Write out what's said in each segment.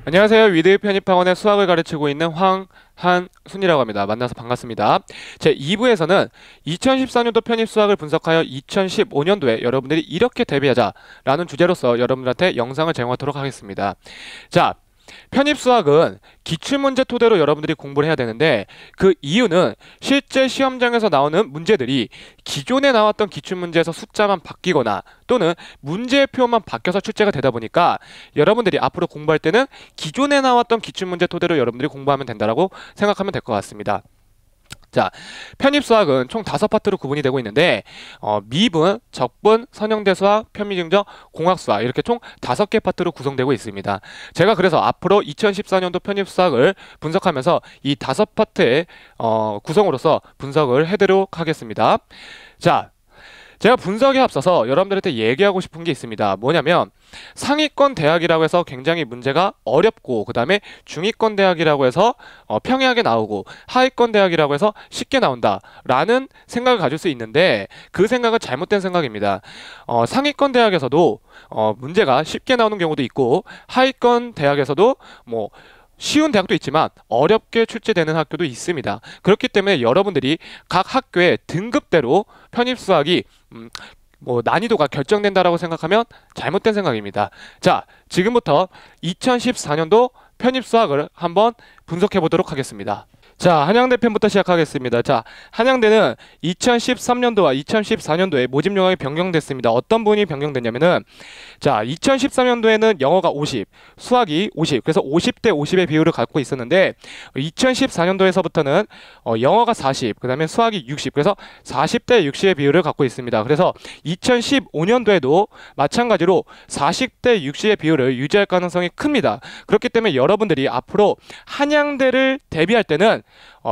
안녕하세요. 위드 편입학원의 수학을 가르치고 있는 황한순이라고 합니다. 만나서 반갑습니다. 제 2부에서는 2014년도 편입 수학을 분석하여 2015년도에 여러분들이 이렇게 대비하자라는 주제로서 여러분들한테 영상을 제공하도록 하겠습니다. 자, 편입 수학은 기출문제 토대로 여러분들이 공부를 해야 되는데, 그 이유는 실제 시험장에서 나오는 문제들이 기존에 나왔던 기출문제에서 숫자만 바뀌거나 또는 문제의 표현만 바뀌어서 출제가 되다 보니까 여러분들이 앞으로 공부할 때는 기존에 나왔던 기출문제 토대로 여러분들이 공부하면 된다라고 생각하면 될 것 같습니다. 자, 편입수학은 총 5파트로 구분이 되고 있는데, 미분, 적분, 선형대수학, 편미증적, 공학수학 이렇게 총 5개 파트로 구성되고 있습니다. 제가 그래서 앞으로 2014년도 편입수학을 분석하면서 이 5파트의 구성으로서 분석을 해드리도록 하겠습니다. 자, 제가 분석에 앞서서 여러분들한테 얘기하고 싶은 게 있습니다. 뭐냐면 상위권 대학이라고 해서 굉장히 문제가 어렵고, 그 다음에 중위권 대학이라고 해서 평이하게 나오고, 하위권 대학이라고 해서 쉽게 나온다 라는 생각을 가질 수 있는데, 그 생각은 잘못된 생각입니다. 상위권 대학에서도 문제가 쉽게 나오는 경우도 있고, 하위권 대학에서도 뭐 쉬운 대학도 있지만 어렵게 출제되는 학교도 있습니다. 그렇기 때문에 여러분들이 각 학교의 등급대로 편입수학이 난이도가 결정된다라고 생각하면 잘못된 생각입니다. 자, 지금부터 2014년도 편입수학을 한번 분석해 보도록 하겠습니다. 자, 한양대 편부터 시작하겠습니다. 자, 한양대는 2013년도와 2014년도에 모집 요강이 변경됐습니다. 어떤 부분이 변경됐냐면은, 자, 2013년도에는 영어가 50, 수학이 50, 그래서 50대 50의 비율을 갖고 있었는데, 2014년도에서부터는 영어가 40, 그 다음에 수학이 60, 그래서 40대 60의 비율을 갖고 있습니다. 그래서 2015년도에도 마찬가지로 40대 60의 비율을 유지할 가능성이 큽니다. 그렇기 때문에 여러분들이 앞으로 한양대를 대비할 때는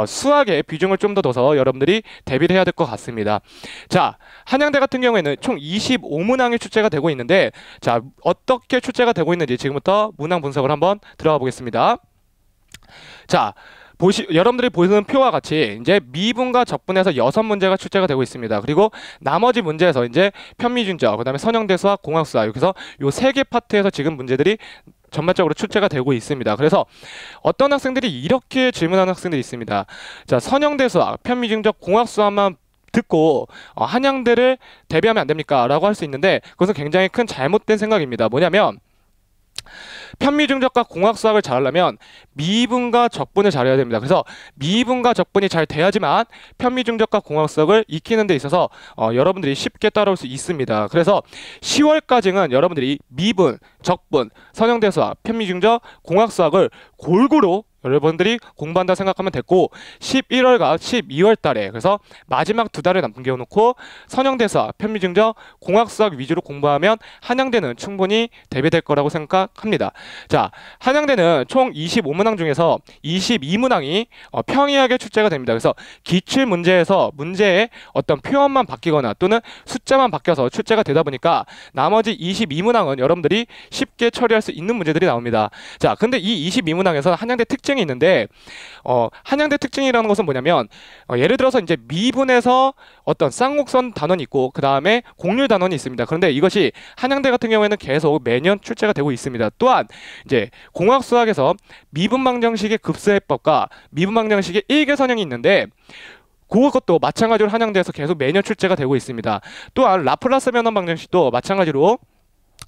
수학의 비중을 좀 더 둬서 여러분들이 대비를 해야 될 것 같습니다. 자, 한양대 같은 경우에는 총 25문항이 출제가 되고 있는데, 자, 어떻게 출제가 되고 있는지 지금부터 문항 분석을 한번 들어가 보겠습니다. 자, 여러분들이 보시는 표와 같이 이제 미분과 적분에서 6문제가 출제가 되고 있습니다. 그리고 나머지 문제에서 이제 편미준적, 그 다음에 선형대수학, 공학수학, 여기서 요 3개 파트에서 지금 문제들이 전반적으로 출제가 되고 있습니다. 그래서 어떤 학생들이 이렇게 질문하는 학생들이 있습니다. 자, 선형대수학, 편미증적, 공학수학만 듣고 한양대를 대비하면 안 됩니까? 라고 할 수 있는데, 그것은 굉장히 큰 잘못된 생각입니다. 뭐냐면 편미중적과 공학수학을 잘하려면 미분과 적분을 잘해야 됩니다. 그래서 미분과 적분이 잘 돼야지만 편미중적과 공학수학을 익히는 데 있어서 여러분들이 쉽게 따라올 수 있습니다. 그래서 10월까지는 여러분들이 미분, 적분, 선형대수학, 편미중적, 공학수학을 골고루 여러분들이 공부한다 생각하면 됐고, 11월과 12월 달에, 그래서 마지막 2달을 남겨놓고 선형대수학, 편미증적, 공학수학 위주로 공부하면 한양대는 충분히 대비될 거라고 생각합니다. 자, 한양대는 총 25문항 중에서 22문항이 평이하게 출제가 됩니다. 그래서 기출 문제에서 문제의 어떤 표현만 바뀌거나 또는 숫자만 바뀌어서 출제가 되다 보니까 나머지 22문항은 여러분들이 쉽게 처리할 수 있는 문제들이 나옵니다. 자, 근데 이 22문항에서 한양대 특징이 있는데, 한양대 특징이라는 것은 뭐냐면, 예를 들어서 이제 미분에서 어떤 쌍곡선 단원이 있고 그 다음에 곡률 단원이 있습니다. 그런데 이것이 한양대 같은 경우에는 계속 매년 출제가 되고 있습니다. 또한 이제 공학수학에서 미분방정식의 급수해법과 미분방정식의 일개선형이 있는데, 그것도 마찬가지로 한양대에서 계속 매년 출제가 되고 있습니다. 또한 라플라스 변환 방정식도 마찬가지로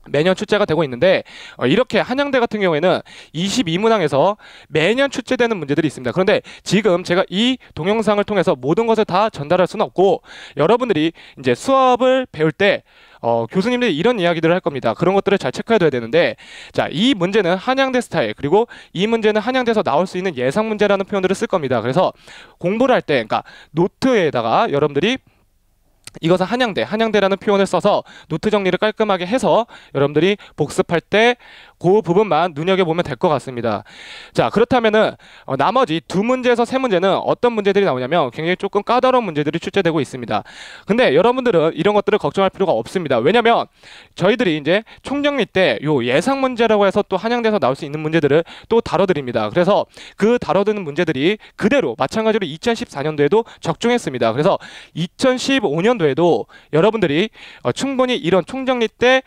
매년 출제가 되고 있는데, 이렇게 한양대 같은 경우에는 22문항에서 매년 출제되는 문제들이 있습니다. 그런데 지금 제가 이 동영상을 통해서 모든 것을 다 전달할 수는 없고, 여러분들이 이제 수업을 배울 때 교수님들이 이런 이야기들을 할 겁니다. 그런 것들을 잘 체크해둬야 되는데, 자, 이 문제는 한양대 스타일, 그리고 이 문제는 한양대에서 나올 수 있는 예상 문제라는 표현들을 쓸 겁니다. 그래서 공부를 할 때, 그러니까 노트에다가 여러분들이 이것은 한양대라는 표현을 써서 노트 정리를 깔끔하게 해서 여러분들이 복습할 때 그 부분만 눈여겨보면 될 것 같습니다. 자, 그렇다면은 나머지 2문제에서 3문제는 어떤 문제들이 나오냐면 굉장히 조금 까다로운 문제들이 출제되고 있습니다. 근데 여러분들은 이런 것들을 걱정할 필요가 없습니다. 왜냐면 저희들이 이제 총정리 때 요 예상 문제라고 해서 또 한양대에서 나올 수 있는 문제들을 또 다뤄드립니다. 그래서 그 다뤄드는 문제들이 그대로 마찬가지로 2014년도에도 적중했습니다. 그래서 2015년도에도 여러분들이 충분히 이런 총정리 때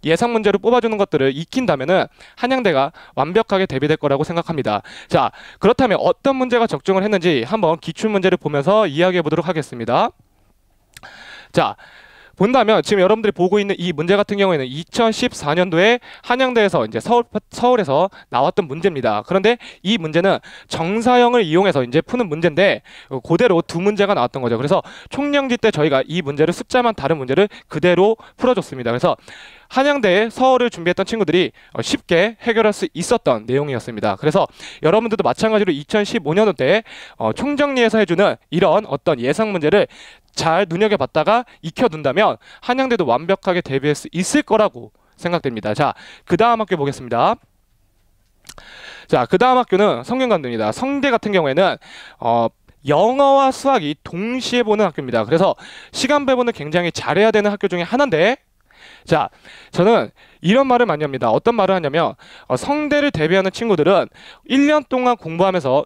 예상 문제로 뽑아주는 것들을 익힌다면은 한양대가 완벽하게 대비될 거라고 생각합니다. 자, 그렇다면 어떤 문제가 적중을 했는지 한번 기출 문제를 보면서 이야기해 보도록 하겠습니다. 자, 본다면 지금 여러분들이 보고 있는 이 문제 같은 경우에는 2014년도에 한양대에서 이제 서울에서 나왔던 문제입니다. 그런데 이 문제는 정사형을 이용해서 이제 푸는 문제인데 그대로 두 문제가 나왔던 거죠. 그래서 총영지 때 저희가 이 문제를 숫자만 다른 문제를 그대로 풀어줬습니다. 그래서 한양대 서울을 준비했던 친구들이 쉽게 해결할 수 있었던 내용이었습니다. 그래서 여러분들도 마찬가지로 2015년도 때 총정리해서 해주는 이런 어떤 예상 문제를 잘 눈여겨봤다가 익혀둔다면 한양대도 완벽하게 대비할 수 있을 거라고 생각됩니다. 자, 그 다음 학교 보겠습니다. 자, 그 다음 학교는 성균관대입니다. 성대 같은 경우에는 영어와 수학이 동시에 보는 학교입니다. 그래서 시간 배분을 굉장히 잘해야 되는 학교 중에 하나인데, 자, 저는 이런 말을 많이 합니다. 어떤 말을 하냐면 성대를 대비하는 친구들은 1년 동안 공부하면서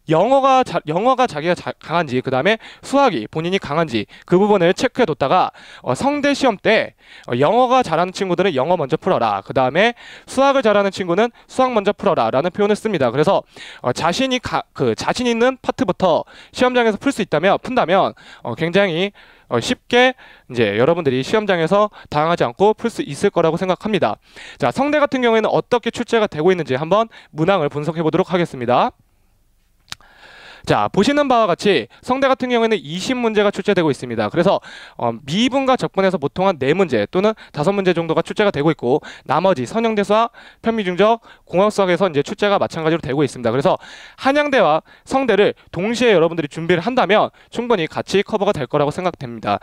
영어가 자기가 강한지, 그 다음에 수학이 본인이 강한지 그 부분을 체크해 뒀다가 성대 시험 때 영어가 잘하는 친구들은 영어 먼저 풀어라, 그 다음에 수학을 잘하는 친구는 수학 먼저 풀어라 라는 표현을 씁니다. 그래서 자신 있는 파트부터 시험장에서 풀 수 있다면 푼다면 굉장히 쉽게 이제 여러분들이 시험장에서 당하지 않고 풀 수 있을 거라고 생각합니다. 자, 성대 같은 경우에는 어떻게 출제가 되고 있는지 한번 문항을 분석해 보도록 하겠습니다. 자, 보시는 바와 같이 성대 같은 경우에는 20문제가 출제되고 있습니다. 그래서 미분과 적분에서 보통 한 4문제 또는 5문제 정도가 출제가 되고 있고, 나머지 선형대 수학, 편미중적, 공학수학에서 이제 출제가 마찬가지로 되고 있습니다. 그래서 한양대와 성대를 동시에 여러분들이 준비를 한다면 충분히 같이 커버가 될 거라고 생각됩니다.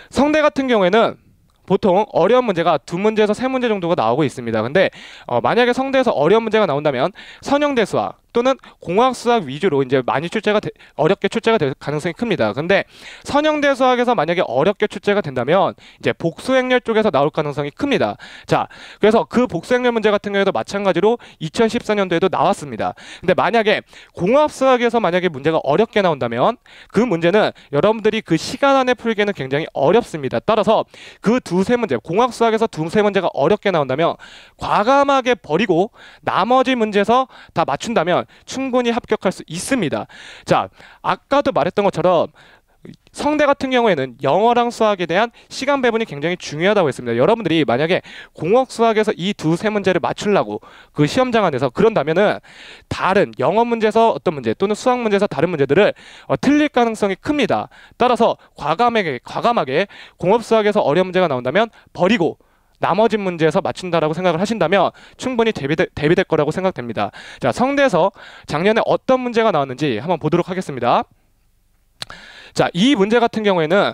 성대 같은 경우에는 보통 어려운 문제가 2문제에서 3문제 정도가 나오고 있습니다. 근데 만약에 성대에서 어려운 문제가 나온다면 선형대 수학 또는 공학 수학 위주로 이제 많이 어렵게 출제가 될 가능성이 큽니다. 근데 선형대 수학에서 만약에 어렵게 출제가 된다면 이제 복수행렬 쪽에서 나올 가능성이 큽니다. 자, 그래서 그 복수행렬 문제 같은 경우에도 마찬가지로 2014년도에도 나왔습니다. 근데 만약에 공학 수학에서 만약에 문제가 어렵게 나온다면 그 문제는 여러분들이 그 시간 안에 풀기에는 굉장히 어렵습니다. 따라서 그 두세 문제, 공학 수학에서 두세 문제가 어렵게 나온다면 과감하게 버리고 나머지 문제에서 다 맞춘다면 충분히 합격할 수 있습니다. 자, 아까도 말했던 것처럼 성대 같은 경우에는 영어랑 수학에 대한 시간 배분이 굉장히 중요하다고 했습니다. 여러분들이 만약에 공학 수학에서 이 두세 문제를 맞추려고 그 시험장 안에서 그런다면은 다른 영어 문제에서 어떤 문제 또는 수학 문제에서 다른 문제들을 틀릴 가능성이 큽니다. 따라서 과감하게 공업 수학에서 어려운 문제가 나온다면 버리고 나머지 문제에서 맞춘다라고 생각을 하신다면 충분히 대비될 거라고 생각됩니다. 자, 성대에서 작년에 어떤 문제가 나왔는지 한번 보도록 하겠습니다. 자, 이 문제 같은 경우에는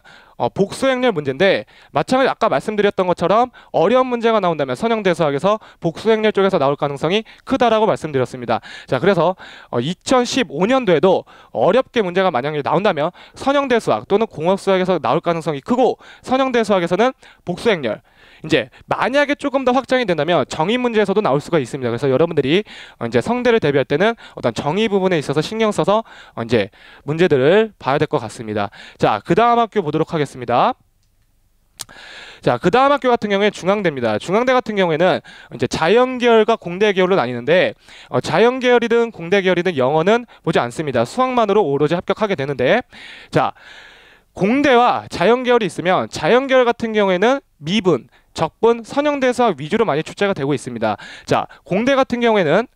복수행렬 문제인데 마찬가지로 아까 말씀드렸던 것처럼 어려운 문제가 나온다면 선형대 수학에서 복수행렬 쪽에서 나올 가능성이 크다라고 말씀드렸습니다. 자, 그래서 2015년도에도 어렵게 문제가 만약에 나온다면 선형대 수학 또는 공학 수학에서 나올 가능성이 크고, 선형대 수학에서는 복수행렬, 이제 만약에 조금 더 확장이 된다면 정의 문제에서도 나올 수가 있습니다. 그래서 여러분들이 이제 성대를 대비할 때는 어떤 정의 부분에 있어서 신경 써서 이제 문제들을 봐야 될 것 같습니다. 자, 그 다음 학교 보도록 하겠습니다. 자, 그 다음 학교 같은 경우에 중앙대입니다. 중앙대 같은 경우에는 이제 자연계열과 공대계열로 나뉘는데 자연계열이든 공대계열이든 영어는 보지 않습니다. 수학만으로 오로지 합격하게 되는데, 자, 공대와 자연계열이 있으면 자연계열 같은 경우에는 미분, 적분, 선형대 수학 위주로 많이 출제가 되고 있습니다. 자, 공대 같은 경우에는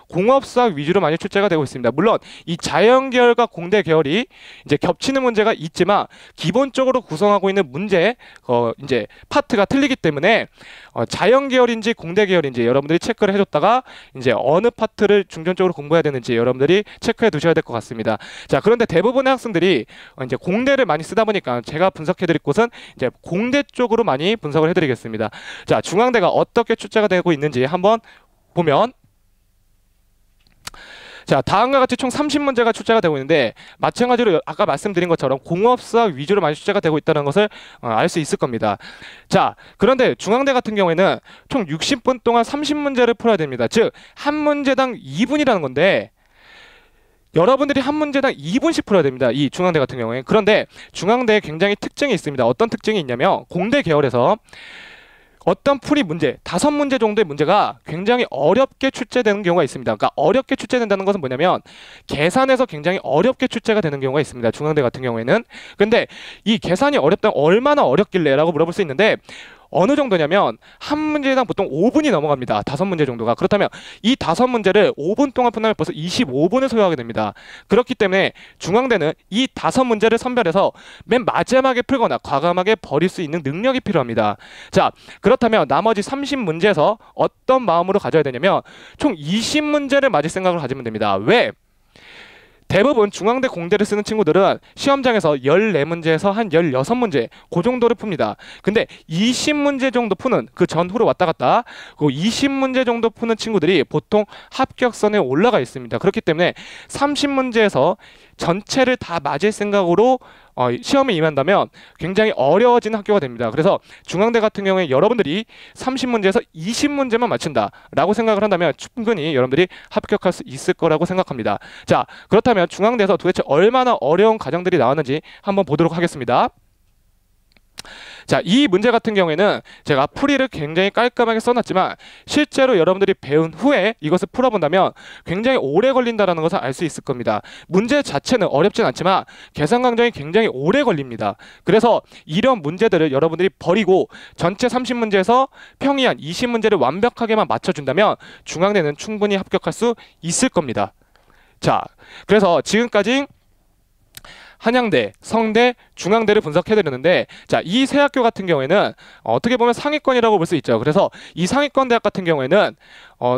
공업수학 위주로 많이 출제가 되고 있습니다. 물론 이 자연계열과 공대 계열이 이제 겹치는 문제가 있지만 기본적으로 구성하고 있는 문제 이제 파트가 틀리기 때문에 자연계열인지 공대 계열인지 여러분들이 체크를 해줬다가 이제 어느 파트를 중점적으로 공부해야 되는지 여러분들이 체크해 두셔야 될 것 같습니다. 자, 그런데 대부분의 학생들이 이제 공대를 많이 쓰다 보니까 제가 분석해드릴 곳은 이제 공대 쪽으로 많이 분석을 해드리겠습니다. 자, 중앙대가 어떻게 출제가 되고 있는지 한번 보면, 자, 다음과 같이 총 30문제가 출제가 되고 있는데 마찬가지로 아까 말씀드린 것처럼 공업수학 위주로 많이 출제가 되고 있다는 것을 알 수 있을 겁니다. 자, 그런데 중앙대 같은 경우에는 총 60분 동안 30문제를 풀어야 됩니다. 즉, 한 문제당 2분이라는 건데 여러분들이 한 문제당 2분씩 풀어야 됩니다. 이 중앙대 같은 경우에. 그런데 중앙대에 굉장히 특징이 있습니다. 어떤 특징이 있냐면 공대 계열에서 어떤 풀이 문제, 5문제 정도의 문제가 굉장히 어렵게 출제되는 경우가 있습니다. 그러니까 어렵게 출제된다는 것은 뭐냐면 계산에서 굉장히 어렵게 출제가 되는 경우가 있습니다. 중앙대 같은 경우에는. 근데 이 계산이 어렵다면 얼마나 어렵길래 라고 물어볼 수 있는데 어느 정도냐면 한 문제당 보통 5분이 넘어갑니다. 5문제 정도가. 그렇다면 이 5문제를 5분 동안 푼다면 벌써 25분을 소요하게 됩니다. 그렇기 때문에 중앙대는 이 5문제를 선별해서 맨 마지막에 풀거나 과감하게 버릴 수 있는 능력이 필요합니다. 자, 그렇다면 나머지 30문제에서 어떤 마음으로 가져야 되냐면 총 20문제를 맞을 생각을 가지면 됩니다. 왜? 대부분 중앙대 공대를 쓰는 친구들은 시험장에서 14문제에서 한 16문제 그 정도를 풉니다. 근데 20문제 정도 푸는 그 전후로 왔다 갔다 그 20문제 정도 푸는 친구들이 보통 합격선에 올라가 있습니다. 그렇기 때문에 30문제에서 전체를 다 맞을 생각으로 시험에 임한다면 굉장히 어려워지는 학교가 됩니다. 그래서 중앙대 같은 경우에 여러분들이 30문제에서 20문제만 맞춘다라고 생각을 한다면 충분히 여러분들이 합격할 수 있을 거라고 생각합니다. 자, 그렇다면 중앙대에서 도대체 얼마나 어려운 과정들이 나왔는지 한번 보도록 하겠습니다. 자, 이 문제 같은 경우에는 제가 풀이를 굉장히 깔끔하게 써놨지만 실제로 여러분들이 배운 후에 이것을 풀어본다면 굉장히 오래 걸린다는 것을 알 수 있을 겁니다. 문제 자체는 어렵진 않지만 계산 과정이 굉장히 오래 걸립니다. 그래서 이런 문제들을 여러분들이 버리고 전체 30문제에서 평이한 20문제를 완벽하게만 맞춰준다면 중앙대는 충분히 합격할 수 있을 겁니다. 자, 그래서 지금까지 한양대, 성대, 중앙대를 분석해드렸는데 자, 이 세 학교 같은 경우에는 어떻게 보면 상위권이라고 볼 수 있죠. 그래서 이 상위권 대학 같은 경우에는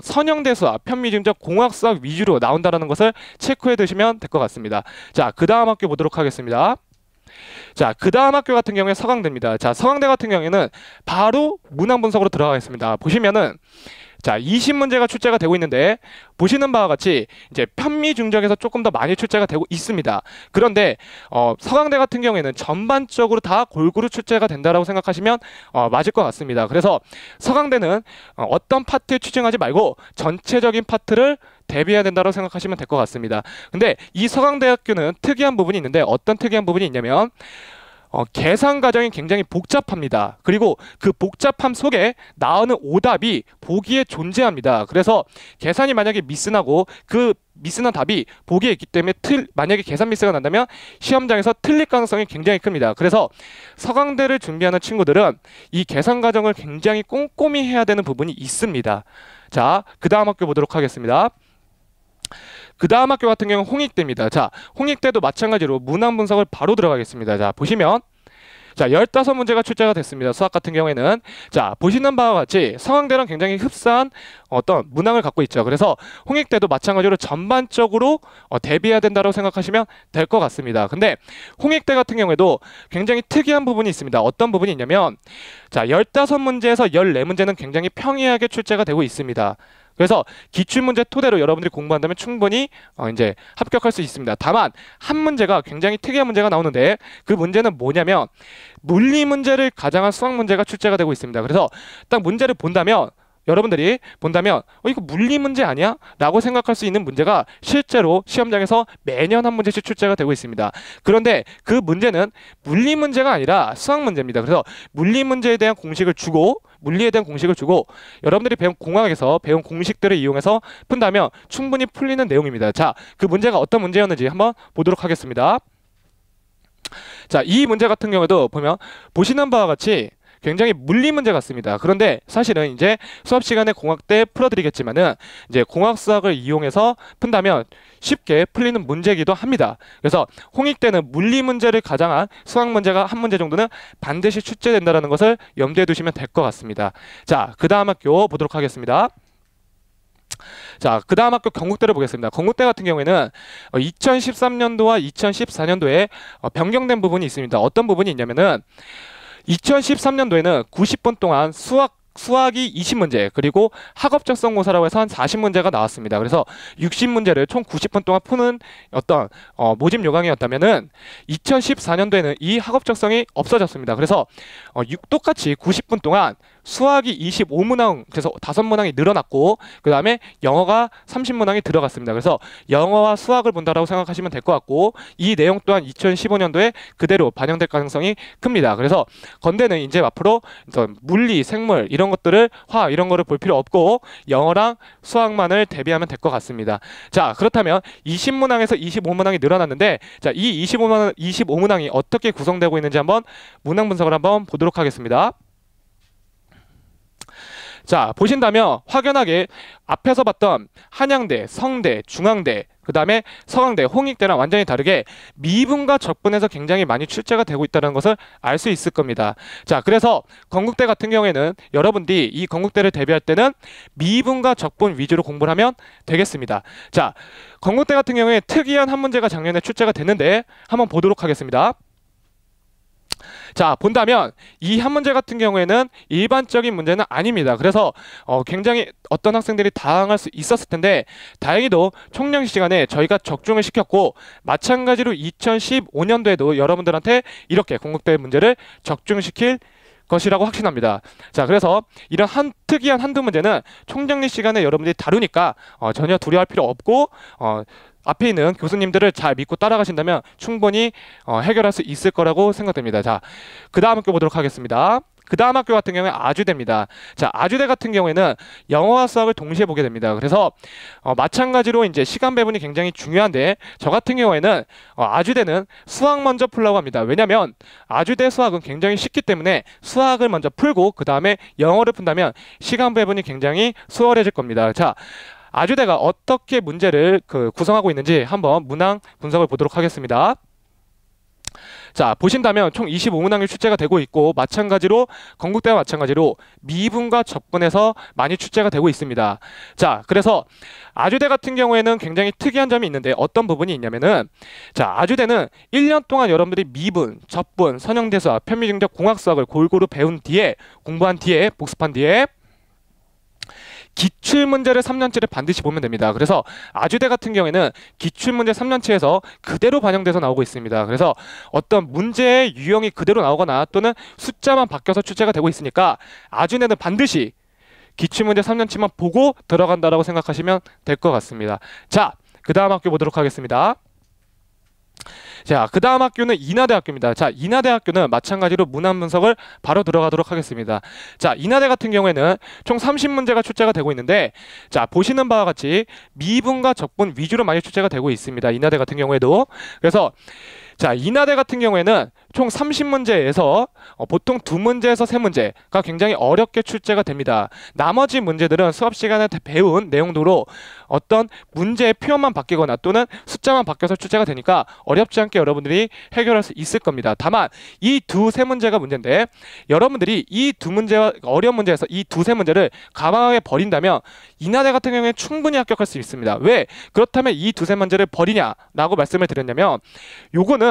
선형대 수학, 편미중적 공학수학 위주로 나온다는 것을 체크해 두시면 될 것 같습니다. 자, 그 다음 학교 보도록 하겠습니다. 자, 그 다음 학교 같은 경우에 서강대입니다. 자, 서강대 같은 경우에는 바로 문항 분석으로 들어가겠습니다. 보시면은 자, 20문제가 출제가 되고 있는데 보시는 바와 같이 이제 편미중적에서 조금 더 많이 출제가 되고 있습니다. 그런데 서강대 같은 경우에는 전반적으로 다 골고루 출제가 된다라고 생각하시면 맞을 것 같습니다. 그래서 서강대는 어떤 파트에 치중하지 말고 전체적인 파트를 대비해야 된다고 생각하시면 될 것 같습니다. 근데 이 서강대학교는 특이한 부분이 있는데 어떤 특이한 부분이 있냐면 계산 과정이 굉장히 복잡합니다. 그리고 그 복잡함 속에 나오는 오답이 보기에 존재합니다. 그래서 계산이 만약에 미스나고 그 미스난 답이 보기에 있기 때문에 만약에 계산 미스가 난다면 시험장에서 틀릴 가능성이 굉장히 큽니다. 그래서 서강대를 준비하는 친구들은 이 계산 과정을 굉장히 꼼꼼히 해야 되는 부분이 있습니다. 자, 그 다음 학교 보도록 하겠습니다. 그 다음 학교 같은 경우는 홍익대입니다. 자, 홍익대도 마찬가지로 문항 분석을 바로 들어가겠습니다. 자, 보시면 자, 15문제가 출제가 됐습니다. 수학 같은 경우에는 자, 보시는 바와 같이 서강대랑 굉장히 흡사한 어떤 문항을 갖고 있죠. 그래서 홍익대도 마찬가지로 전반적으로 대비해야 된다고 생각하시면 될 것 같습니다. 근데 홍익대 같은 경우에도 굉장히 특이한 부분이 있습니다. 어떤 부분이 있냐면 자, 15문제에서 14문제는 굉장히 평이하게 출제가 되고 있습니다. 그래서 기출문제 토대로 여러분들이 공부한다면 충분히 이제 합격할 수 있습니다. 다만 한 문제가 굉장히 특이한 문제가 나오는데 그 문제는 뭐냐면 물리 문제를 가장한 수학 문제가 출제가 되고 있습니다. 그래서 딱 문제를 본다면 여러분들이 본다면 이거 물리 문제 아니야? 라고 생각할 수 있는 문제가 실제로 시험장에서 매년 한 문제씩 출제가 되고 있습니다. 그런데 그 문제는 물리 문제가 아니라 수학 문제입니다. 그래서 물리 문제에 대한 공식을 주고 물리에 대한 공식을 주고 여러분들이 배운 공학에서 배운 공식들을 이용해서 푼다면 충분히 풀리는 내용입니다. 자, 그 문제가 어떤 문제였는지 한번 보도록 하겠습니다. 자, 이 문제 같은 경우에도 보시는 바와 같이 굉장히 물리 문제 같습니다. 그런데 사실은 이제 수업 시간에 공학 때 풀어드리겠지만은 이제 공학 수학을 이용해서 푼다면 쉽게 풀리는 문제이기도 합니다. 그래서 홍익대는 물리 문제를 가장한 수학 문제가 한 문제 정도는 반드시 출제된다는 것을 염두에 두시면 될 것 같습니다. 자, 그 다음 학교 보도록 하겠습니다. 자, 그 다음 학교 건국대를 보겠습니다. 건국대 같은 경우에는 2013년도와 2014년도에 변경된 부분이 있습니다. 어떤 부분이 있냐면은 2013년도에는 90분 동안 수학이 20문제 그리고 학업적 성고사라고 해서 한 40문제가 나왔습니다. 그래서 60문제를 총 90분 동안 푸는 어떤 모집 요강이었다면은 2014년도에는 이 학업적성이 없어졌습니다. 그래서 똑같이 90분 동안 수학이 25문항, 그래서 5문항이 늘어났고, 그 다음에 영어가 30문항이 들어갔습니다. 그래서 영어와 수학을 본다라고 생각하시면 될 것 같고, 이 내용 또한 2015년도에 그대로 반영될 가능성이 큽니다. 그래서 건대는 이제 앞으로 물리, 생물 이런 것들을 화 이런 거를 볼 필요 없고 영어랑 수학만을 대비하면 될 것 같습니다. 자, 그렇다면 20문항에서 25문항이 늘어났는데, 자, 이 25문항이 어떻게 구성되고 있는지 한번 문항 분석을 한번 보도록 하겠습니다. 자, 보신다면 확연하게 앞에서 봤던 한양대, 성대, 중앙대, 그 다음에 서강대, 홍익대랑 완전히 다르게 미분과 적분에서 굉장히 많이 출제가 되고 있다는 것을 알 수 있을 겁니다. 자, 그래서 건국대 같은 경우에는 여러분들이 이 건국대를 대비할 때는 미분과 적분 위주로 공부를 하면 되겠습니다. 자, 건국대 같은 경우에 특이한 한 문제가 작년에 출제가 됐는데 한번 보도록 하겠습니다. 자, 본다면 이 한 문제 같은 경우에는 일반적인 문제는 아닙니다. 그래서 굉장히 어떤 학생들이 당황할 수 있었을 텐데 다행히도 총량시 시간에 저희가 적중을 시켰고, 마찬가지로 2015년도에도 여러분들한테 이렇게 건국대 문제를 적중시킬 것이라고 확신합니다. 자, 그래서 이런 특이한 한두 문제는 총정리 시간에 여러분들이 다루니까 전혀 두려워할 필요 없고 앞에 있는 교수님들을 잘 믿고 따라가신다면 충분히 해결할 수 있을 거라고 생각됩니다. 자, 그 다음 학교 보도록 하겠습니다. 그 다음 학교 같은 경우에 아주대입니다. 자, 아주대 같은 경우에는 영어와 수학을 동시에 보게 됩니다. 그래서 마찬가지로 이제 시간 배분이 굉장히 중요한데, 저 같은 경우에는 아주대는 수학 먼저 풀라고 합니다. 왜냐면 아주대 수학은 굉장히 쉽기 때문에 수학을 먼저 풀고 그 다음에 영어를 푼다면 시간 배분이 굉장히 수월해질 겁니다. 자, 아주대가 어떻게 문제를 구성하고 있는지 한번 문항 분석을 보도록 하겠습니다. 자, 보신다면 총 25문항이 출제가 되고 있고, 마찬가지로 건국대와 마찬가지로 미분과 적분에서 많이 출제가 되고 있습니다. 자, 그래서 아주대 같은 경우에는 굉장히 특이한 점이 있는데 어떤 부분이 있냐면은, 자, 아주대는 1년 동안 여러분들이 미분, 적분, 선형대수학, 편미증적 공학수학을 골고루 배운 뒤에, 공부한 뒤에, 복습한 뒤에 기출문제를 3년치를 반드시 보면 됩니다. 그래서 아주대 같은 경우에는 기출문제 3년치에서 그대로 반영돼서 나오고 있습니다. 그래서 어떤 문제의 유형이 그대로 나오거나 또는 숫자만 바뀌어서 출제가 되고 있으니까 아주대는 반드시 기출문제 3년치만 보고 들어간다라고 생각하시면 될 것 같습니다. 자, 그 다음 학교 보도록 하겠습니다. 자, 그 다음 학교는 인하대학교입니다. 자, 인하대학교는 마찬가지로 문항 분석을 바로 들어가도록 하겠습니다. 자, 인하대 같은 경우에는 총 30문제가 출제가 되고 있는데, 자, 보시는 바와 같이 미분과 적분 위주로 많이 출제가 되고 있습니다. 인하대 같은 경우에도. 그래서 자, 인하대 같은 경우에는 총 30문제에서 보통 2문제에서 3문제가 굉장히 어렵게 출제가 됩니다. 나머지 문제들은 수업 시간에 배운 내용도로 어떤 문제의 표현만 바뀌거나 또는 숫자만 바뀌어서 출제가 되니까 어렵지 않게 여러분들이 해결할 수 있을 겁니다. 다만 이 2-3문제가 문제인데, 여러분들이 이 2문제와 어려운 문제에서 이 2-3문제를 가방에 버린다면 인하대 같은 경우에 충분히 합격할 수 있습니다. 왜? 그렇다면 이 2-3문제를 버리냐라고 말씀을 드렸냐면, 요거는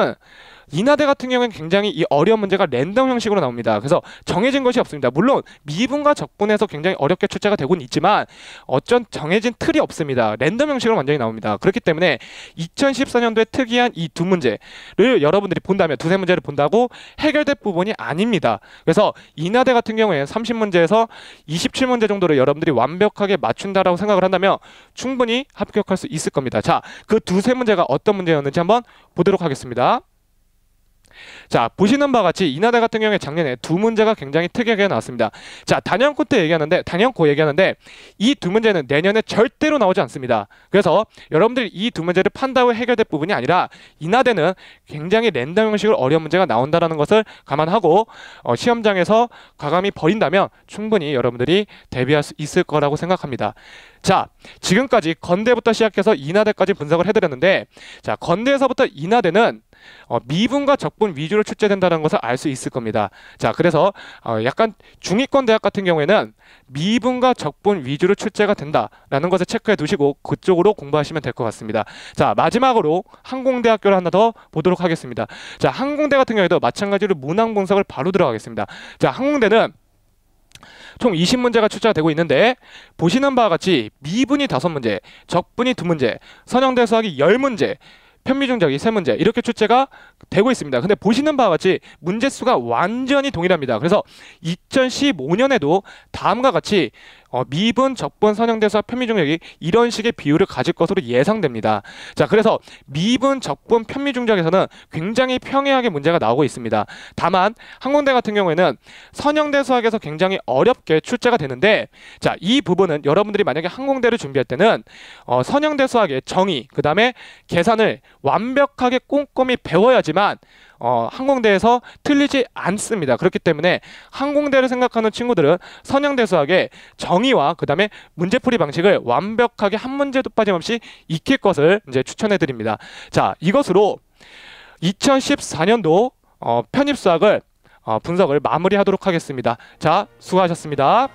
인하대 같은 경우에는 굉장히 이 어려운 문제가 랜덤 형식으로 나옵니다. 그래서 정해진 것이 없습니다. 물론 미분과 적분에서 굉장히 어렵게 출제가 되고는 있지만 어쩐 정해진 틀이 없습니다. 랜덤 형식으로 완전히 나옵니다. 그렇기 때문에 2014년도에 특이한 이 2문제를 여러분들이 본다면, 2-3문제를 본다고 해결될 부분이 아닙니다. 그래서 인하대 같은 경우에 30문제에서 27문제 정도를 여러분들이 완벽하게 맞춘다라고 생각을 한다면 충분히 합격할 수 있을 겁니다. 자, 그 2-3문제가 어떤 문제였는지 한번 보도록 하겠습니다. 자, 보시는 바와 같이 인하대 같은 경우에 작년에 2문제가 굉장히 특이하게 나왔습니다. 자, 단연코 얘기하는데 이 2문제는 내년에 절대로 나오지 않습니다. 그래서 여러분들이 이 2문제를 판다고 해결될 부분이 아니라 인하대는 굉장히 랜덤 형식으로 어려운 문제가 나온다는 것을 감안하고 시험장에서 과감히 버린다면 충분히 여러분들이 대비할 수 있을 거라고 생각합니다. 자, 지금까지 건대부터 시작해서 인하대까지 분석을 해드렸는데, 자, 건대에서부터 인하대는 미분과 적분 위주로 출제된다는 것을 알 수 있을 겁니다. 자, 그래서 약간 중위권 대학 같은 경우에는 미분과 적분 위주로 출제가 된다라는 것을 체크해 두시고 그쪽으로 공부하시면 될 것 같습니다. 자, 마지막으로 항공대학교를 하나 더 보도록 하겠습니다. 자, 항공대 같은 경우에도 마찬가지로 문항 분석을 바로 들어가겠습니다. 자, 항공대는 총 20문제가 출제가 되고 있는데, 보시는 바와 같이 미분이 5문제, 적분이 2문제, 선형대 수학이 10문제, 편미중작이 3문제 이렇게 출제가 되고 있습니다. 근데 보시는 바와 같이 문제 수가 완전히 동일합니다. 그래서 2015년에도 다음과 같이 미분, 적분, 선형대수와 편미중작이 이런 식의 비율을 가질 것으로 예상됩니다. 자, 그래서 미분, 적분, 편미중작에서는 굉장히 평이하게 문제가 나오고 있습니다. 다만 항공대 같은 경우에는 선형대 수학에서 굉장히 어렵게 출제가 되는데, 자, 이 부분은 여러분들이 만약에 항공대를 준비할 때는 선형대 수학의 정의, 그 다음에 계산을 완벽하게 꼼꼼히 배워야지만 항공대에서 틀리지 않습니다. 그렇기 때문에 항공대를 생각하는 친구들은 선형대 수학의 정의와 그 다음에 문제풀이 방식을 완벽하게 한 문제도 빠짐없이 익힐 것을 이제 추천해 드립니다. 자, 이것으로 2014년도 편입수학을 분석을 마무리하도록 하겠습니다. 자, 수고하셨습니다.